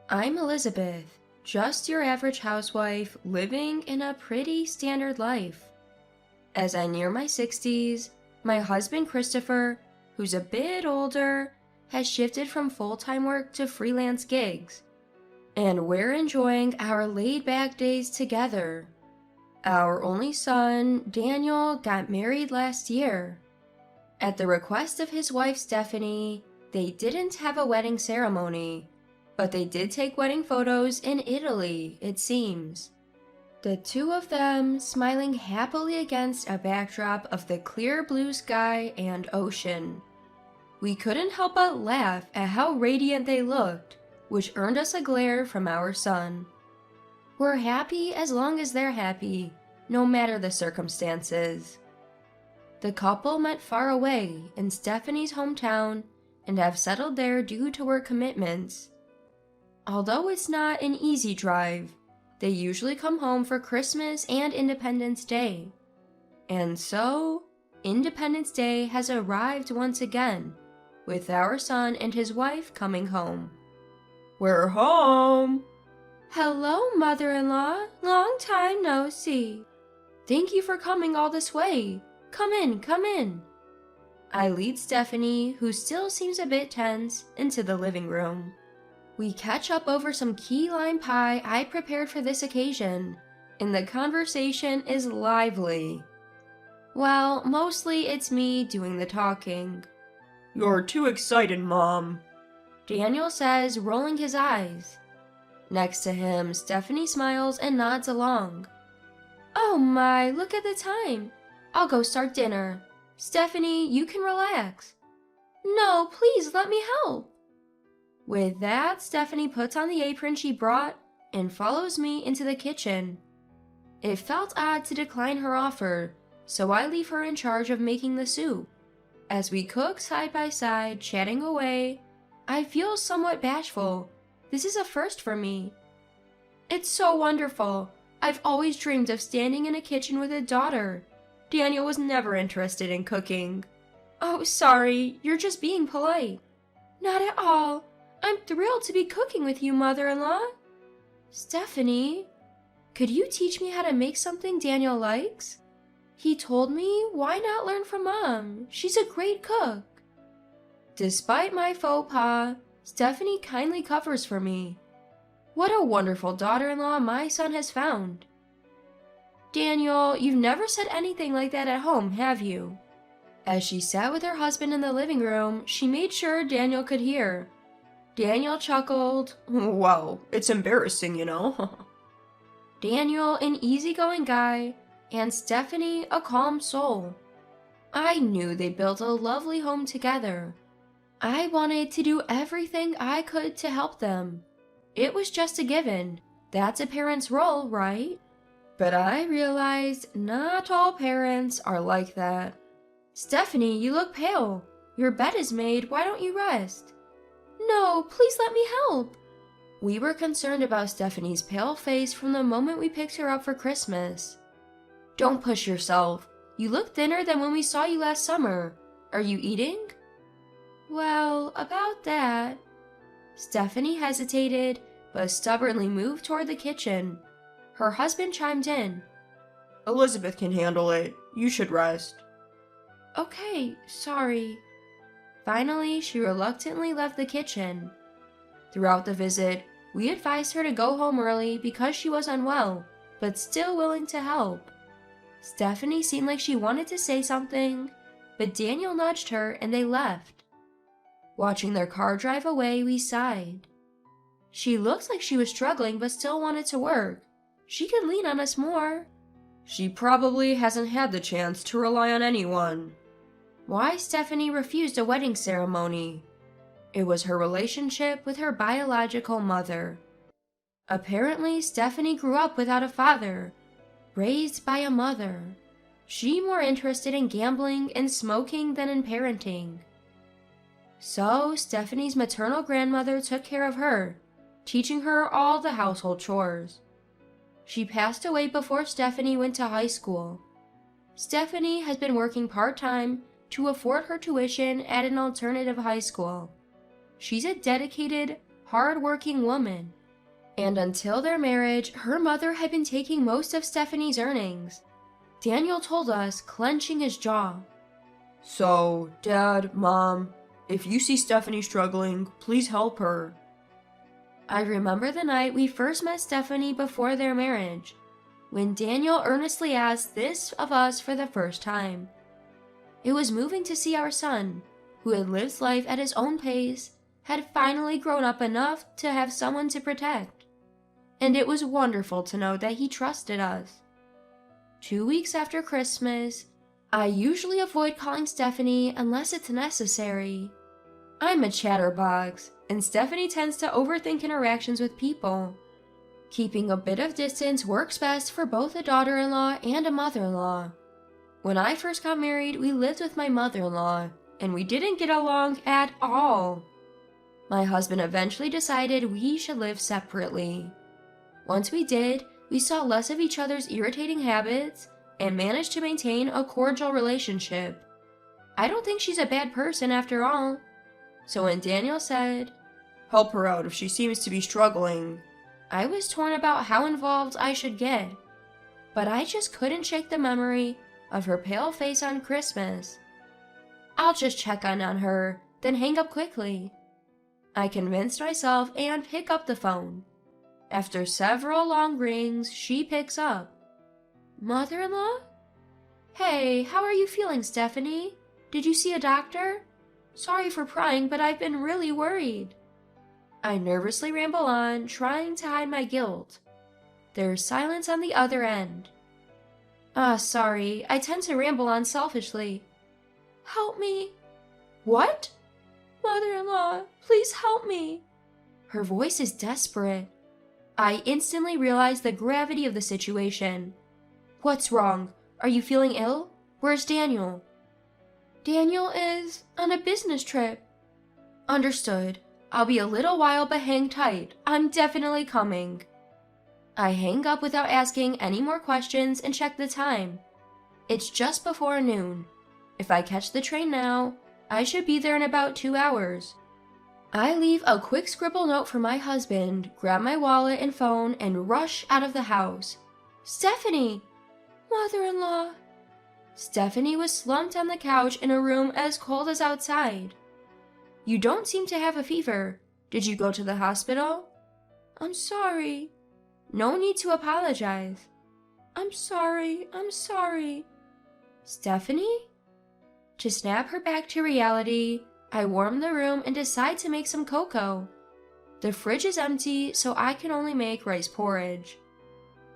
I'm Elizabeth, just your average housewife living in a pretty standard life. As I near my 60s, my husband Christopher, who's a bit older, has shifted from full-time work to freelance gigs, and we're enjoying our laid-back days together. Our only son, Daniel, got married last year. At the request of his wife Stephanie, they didn't have a wedding ceremony, but they did take wedding photos in Italy, it seems. The two of them smiling happily against a backdrop of the clear blue sky and ocean. We couldn't help but laugh at how radiant they looked, which earned us a glare from our son. We're happy as long as they're happy, no matter the circumstances. The couple met far away in Stephanie's hometown and have settled there due to work commitments. Although it's not an easy drive, they usually come home for Christmas and Independence Day. And so, Independence Day has arrived once again, with our son and his wife coming home. We're home! Hello, mother-in-law. Long time no see. Thank you for coming all this way. Come in, come in. I lead Stephanie, who still seems a bit tense, into the living room. We catch up over some key lime pie I prepared for this occasion, and the conversation is lively. Well, mostly it's me doing the talking. You're too excited, Mom, Daniel says, rolling his eyes. Next to him, Stephanie smiles and nods along. Oh my, look at the time. I'll go start dinner. Stephanie, you can relax. No, please let me help. With that, Stephanie puts on the apron she brought and follows me into the kitchen. It felt odd to decline her offer, so I leave her in charge of making the soup. As we cook side by side, chatting away, I feel somewhat bashful. This is a first for me. It's so wonderful. I've always dreamed of standing in a kitchen with a daughter. Daniel was never interested in cooking. Oh, sorry, you're just being polite. Not at all. I'm thrilled to be cooking with you, mother-in-law. Stephanie, could you teach me how to make something Daniel likes? He told me, why not learn from Mom? She's a great cook. Despite my faux pas, Stephanie kindly covers for me. What a wonderful daughter-in-law my son has found. Daniel, you've never said anything like that at home, have you? As she sat with her husband in the living room, she made sure Daniel could hear. Daniel chuckled. Well, it's embarrassing, you know. Daniel, an easygoing guy, and Stephanie, a calm soul. I knew they built a lovely home together. I wanted to do everything I could to help them. It was just a given. That's a parent's role, right? But I realized not all parents are like that. Stephanie, you look pale. Your bed is made. Why don't you rest? No, please let me help. We were concerned about Stephanie's pale face from the moment we picked her up for Christmas. Don't push yourself. You look thinner than when we saw you last summer. Are you eating? Well, about that. Stephanie hesitated, but stubbornly moved toward the kitchen. Her husband chimed in. Elizabeth can handle it. You should rest. Okay, sorry. Finally, she reluctantly left the kitchen. Throughout the visit, we advised her to go home early because she was unwell, but still willing to help. Stephanie seemed like she wanted to say something, but Daniel nudged her and they left. Watching their car drive away, we sighed. She looked like she was struggling but still wanted to work. She could lean on us more. She probably hasn't had the chance to rely on anyone. Why Stephanie refused a wedding ceremony? It was her relationship with her biological mother. Apparently, Stephanie grew up without a father, raised by a mother. She more interested in gambling and smoking than in parenting. So, Stephanie's maternal grandmother took care of her, teaching her all the household chores. She passed away before Stephanie went to high school. Stephanie has been working part-time to afford her tuition at an alternative high school. She's a dedicated, hard-working woman And until their marriage, her mother had been taking most of Stephanie's earnings. Daniel told us, clenching his jaw. So, Dad, Mom, if you see Stephanie struggling, please help her. I remember the night we first met Stephanie before their marriage, when Daniel earnestly asked this of us for the first time. It was moving to see our son, who had lived life at his own pace, had finally grown up enough to have someone to protect. And it was wonderful to know that he trusted us. 2 weeks after Christmas, I usually avoid calling Stephanie unless it's necessary. I'm a chatterbox, and Stephanie tends to overthink interactions with people. Keeping a bit of distance works best for both a daughter-in-law and a mother-in-law. When I first got married, we lived with my mother-in-law, and we didn't get along at all. My husband eventually decided we should live separately. Once we did, we saw less of each other's irritating habits and managed to maintain a cordial relationship. I don't think she's a bad person after all. So when Daniel said, "Help her out if she seems to be struggling," I was torn about how involved I should get. But I just couldn't shake the memory of her pale face on Christmas. I'll just check on her, then hang up quickly. I convinced myself and pick up the phone. After several long rings, she picks up. Mother-in-law? Hey, how are you feeling, Stephanie? Did you see a doctor? Sorry for prying, but I've been really worried. I nervously ramble on, trying to hide my guilt. There's silence on the other end. Sorry, I tend to ramble on selfishly. Help me. What? Mother-in-law, please help me. Her voice is desperate. I instantly realize the gravity of the situation. What's wrong? Are you feeling ill? Where's Daniel? Daniel is on a business trip. Understood. I'll be a little while, but hang tight. I'm definitely coming. I hang up without asking any more questions and check the time. It's just before noon. If I catch the train now, I should be there in about 2 hours. I leave a quick scribble note for my husband, grab my wallet and phone, and rush out of the house. Stephanie! Mother-in-law! Stephanie was slumped on the couch in a room as cold as outside. You don't seem to have a fever. Did you go to the hospital? I'm sorry. No need to apologize. I'm sorry. Stephanie? To snap her back to reality, I warm the room and decide to make some cocoa. The fridge is empty, so I can only make rice porridge.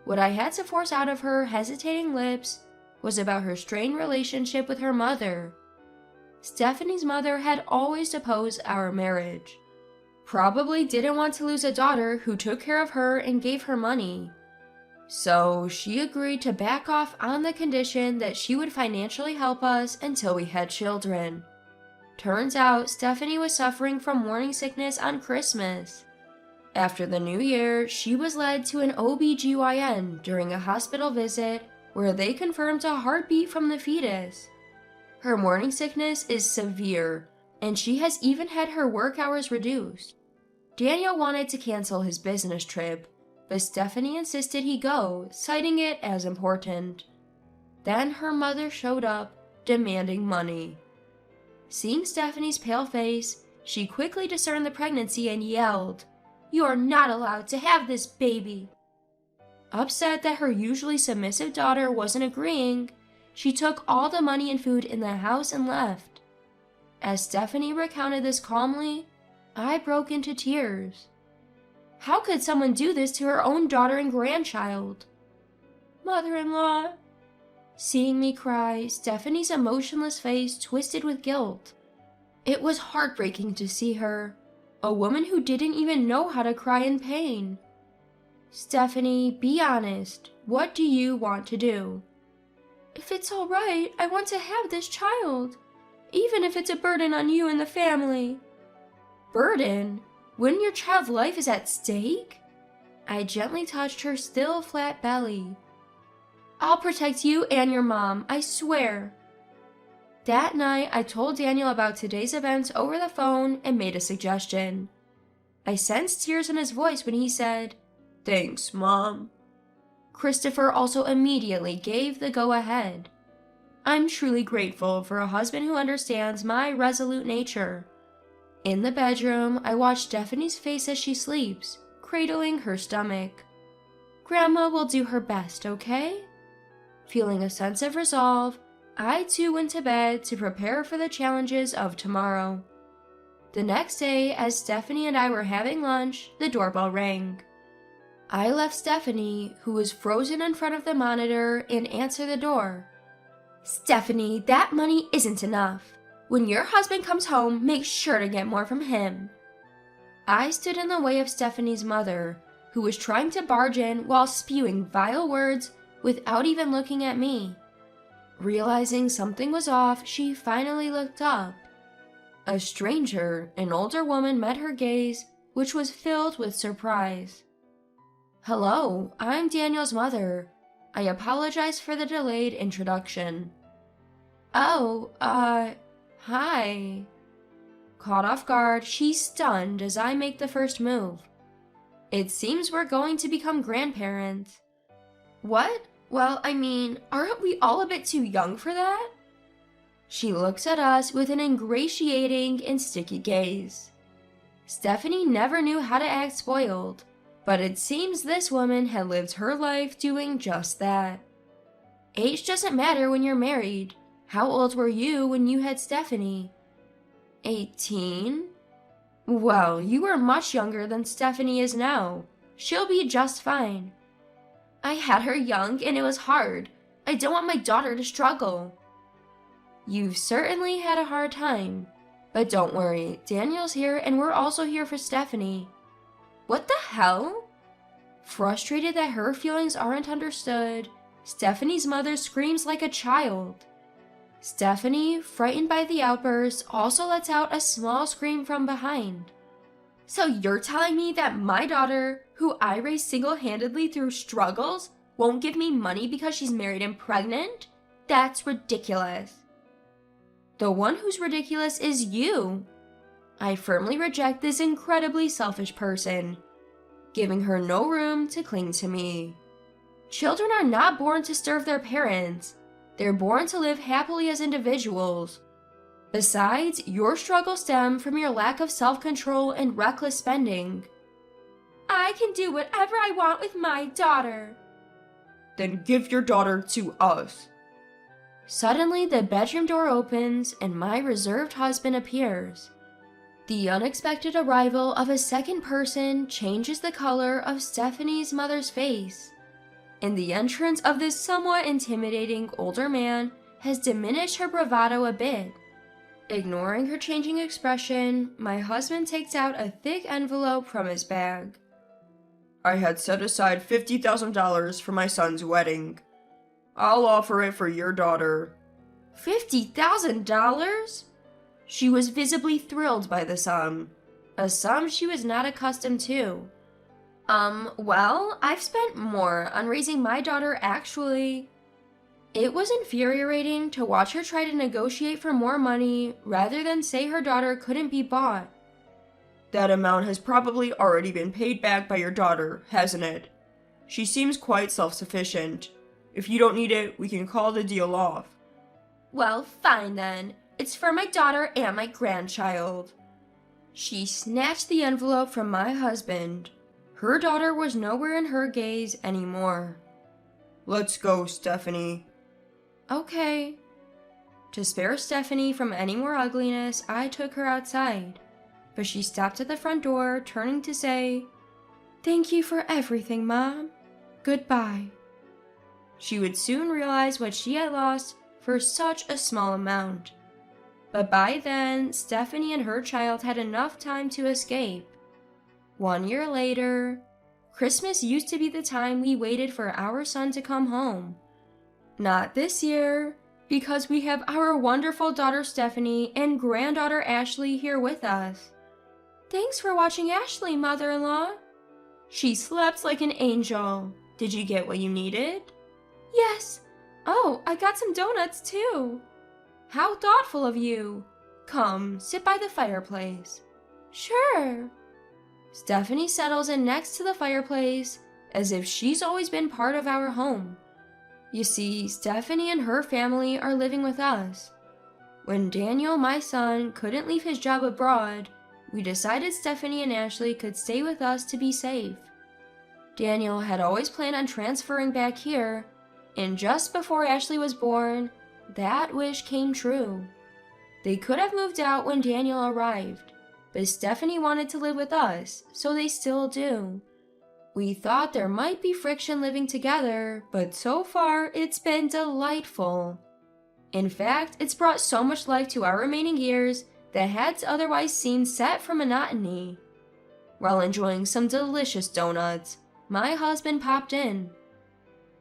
What I had to force out of her hesitating lips was about her strained relationship with her mother. Stephanie's mother had always opposed our marriage. Probably didn't want to lose a daughter who took care of her and gave her money. So she agreed to back off on the condition that she would financially help us until we had children. Turns out Stephanie was suffering from morning sickness on Christmas. After the new year, she was led to an OB/GYN during a hospital visit where they confirmed a heartbeat from the fetus. Her morning sickness is severe, and she has even had her work hours reduced. Daniel wanted to cancel his business trip, but Stephanie insisted he go, citing it as important. Then her mother showed up, demanding money. Seeing Stephanie's pale face, she quickly discerned the pregnancy and yelled, "You are not allowed to have this baby!" Upset that her usually submissive daughter wasn't agreeing, she took all the money and food in the house and left. As Stephanie recounted this calmly, I broke into tears. How could someone do this to her own daughter and grandchild? Mother-in-law. Seeing me cry, Stephanie's emotionless face twisted with guilt. It was heartbreaking to see her, a woman who didn't even know how to cry in pain. Stephanie, be honest. What do you want to do? If it's all right, I want to have this child, even if it's a burden on you and the family. Burden? When your child's life is at stake? I gently touched her still flat belly. I'll protect you and your mom, I swear. That night, I told Daniel about today's events over the phone and made a suggestion. I sensed tears in his voice when he said, Thanks, Mom. Christopher also immediately gave the go-ahead. I'm truly grateful for a husband who understands my resolute nature. In the bedroom, I watch Stephanie's face as she sleeps, cradling her stomach. Grandma will do her best, okay? Feeling a sense of resolve, I too went to bed to prepare for the challenges of tomorrow. The next day, as Stephanie and I were having lunch, the doorbell rang. I left Stephanie, who was frozen in front of the monitor, and answered the door. Stephanie, that money isn't enough. When your husband comes home, make sure to get more from him. I stood in the way of Stephanie's mother, who was trying to barge in while spewing vile words without even looking at me. Realizing something was off, she finally looked up. A stranger, an older woman, met her gaze, which was filled with surprise. Hello, I'm Daniel's mother. I apologize for the delayed introduction. Oh, hi. Caught off guard, she's stunned as I make the first move. It seems we're going to become grandparents. What? Well, I mean, aren't we all a bit too young for that? She looks at us with an ingratiating and sticky gaze. Stephanie never knew how to act spoiled, but it seems this woman had lived her life doing just that. Age doesn't matter when you're married. How old were you when you had Stephanie? 18? Well, you were much younger than Stephanie is now. She'll be just fine. I had her young and it was hard. I don't want my daughter to struggle. You've certainly had a hard time. But don't worry, Daniel's here and we're also here for Stephanie. What the hell? Frustrated that her feelings aren't understood, Stephanie's mother screams like a child. Stephanie, frightened by the outburst, also lets out a small scream from behind. So you're telling me that my daughter, who I raised single-handedly through struggles, won't give me money because she's married and pregnant? That's ridiculous. The one who's ridiculous is you. I firmly reject this incredibly selfish person, giving her no room to cling to me. Children are not born to serve their parents. They're born to live happily as individuals. Besides, your struggles stem from your lack of self-control and reckless spending. I can do whatever I want with my daughter. Then give your daughter to us. Suddenly, the bedroom door opens and my reserved husband appears. The unexpected arrival of a second person changes the color of Stephanie's mother's face, and the entrance of this somewhat intimidating older man has diminished her bravado a bit. Ignoring her changing expression, my husband takes out a thick envelope from his bag. I had set aside $50,000 for my son's wedding. I'll offer it for your daughter. $50,000? She was visibly thrilled by the sum, a sum she was not accustomed to. Well, I've spent more on raising my daughter actually. It was infuriating to watch her try to negotiate for more money rather than say her daughter couldn't be bought. That amount has probably already been paid back by your daughter, hasn't it? She seems quite self-sufficient. If you don't need it, we can call the deal off. Well, fine then. It's for my daughter and my grandchild. She snatched the envelope from my husband. Her daughter was nowhere in her gaze anymore. Let's go, Stephanie. Okay. To spare Stephanie from any more ugliness, I took her outside. But she stopped at the front door, turning to say, "Thank you for everything, Mom. Goodbye." She would soon realize what she had lost for such a small amount. But by then, Stephanie and her child had enough time to escape. 1 year later, Christmas used to be the time we waited for our son to come home. Not this year, because we have our wonderful daughter Stephanie and granddaughter Ashley here with us. Thanks for watching Ashley, mother-in-law. She slept like an angel. Did you get what you needed? Yes. Oh, I got some donuts too. How thoughtful of you. Come, sit by the fireplace. Sure. Stephanie settles in next to the fireplace, as if she's always been part of our home. You see, Stephanie and her family are living with us. When Daniel, my son, couldn't leave his job abroad, we decided Stephanie and Ashley could stay with us to be safe. Daniel had always planned on transferring back here, and just before Ashley was born, that wish came true. They could have moved out when Daniel arrived, but Stephanie wanted to live with us, so they still do. We thought there might be friction living together, but so far it's been delightful. In fact, it's brought so much life to our remaining years that had otherwise seemed set for monotony. While enjoying some delicious donuts, my husband popped in.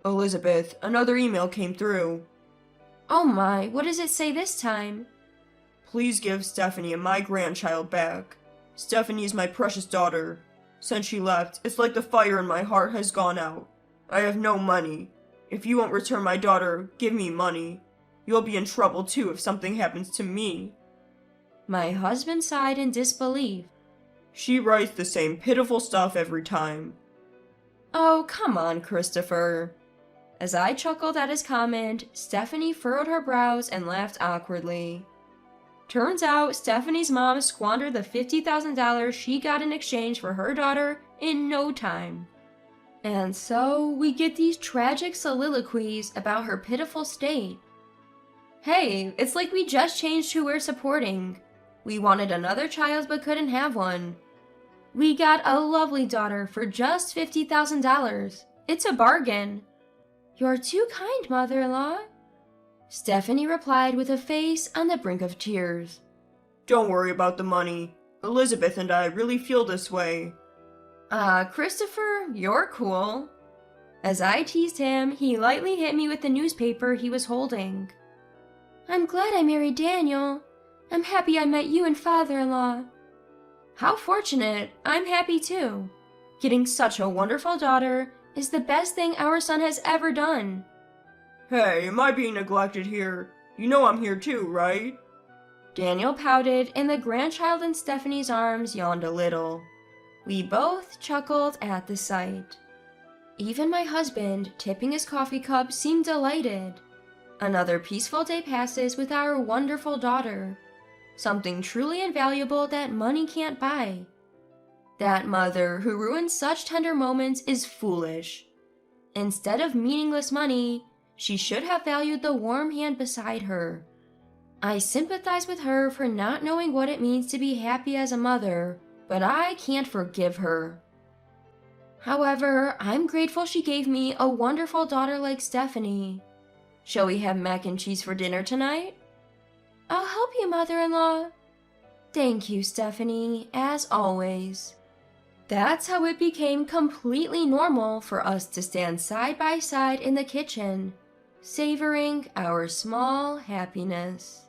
Elizabeth, another email came through. Oh my, what does it say this time? Please give Stephanie and my grandchild back. Stephanie is my precious daughter. Since she left, it's like the fire in my heart has gone out. I have no money. If you won't return my daughter, give me money. You'll be in trouble too if something happens to me. My husband sighed in disbelief. She writes the same pitiful stuff every time. Oh, come on, Christopher. As I chuckled at his comment, Stephanie furrowed her brows and laughed awkwardly. Turns out Stephanie's mom squandered the $50,000 she got in exchange for her daughter in no time. And so we get these tragic soliloquies about her pitiful state. Hey, it's like we just changed who we're supporting. We wanted another child but couldn't have one. We got a lovely daughter for just $50,000. It's a bargain. You're too kind, mother-in-law. Stephanie replied with a face on the brink of tears. Don't worry about the money. Elizabeth and I really feel this way. Christopher, you're cool. As I teased him, he lightly hit me with the newspaper he was holding. I'm glad I married Daniel. I'm happy I met you and father-in-law. How fortunate. I'm happy too. Getting such a wonderful daughter is the best thing our son has ever done. Hey, am I being neglected here? You know I'm here too, right? Daniel pouted, and the grandchild in Stephanie's arms yawned a little. We both chuckled at the sight. Even my husband, tipping his coffee cup, seemed delighted. Another peaceful day passes with our wonderful daughter. Something truly invaluable that money can't buy. That mother who ruins such tender moments is foolish. Instead of meaningless money, she should have valued the warm hand beside her. I sympathize with her for not knowing what it means to be happy as a mother, but I can't forgive her. However, I'm grateful she gave me a wonderful daughter like Stephanie. Shall we have mac and cheese for dinner tonight? I'll help you, mother-in-law. Thank you, Stephanie, as always. That's how it became completely normal for us to stand side by side in the kitchen, savoring our small happiness.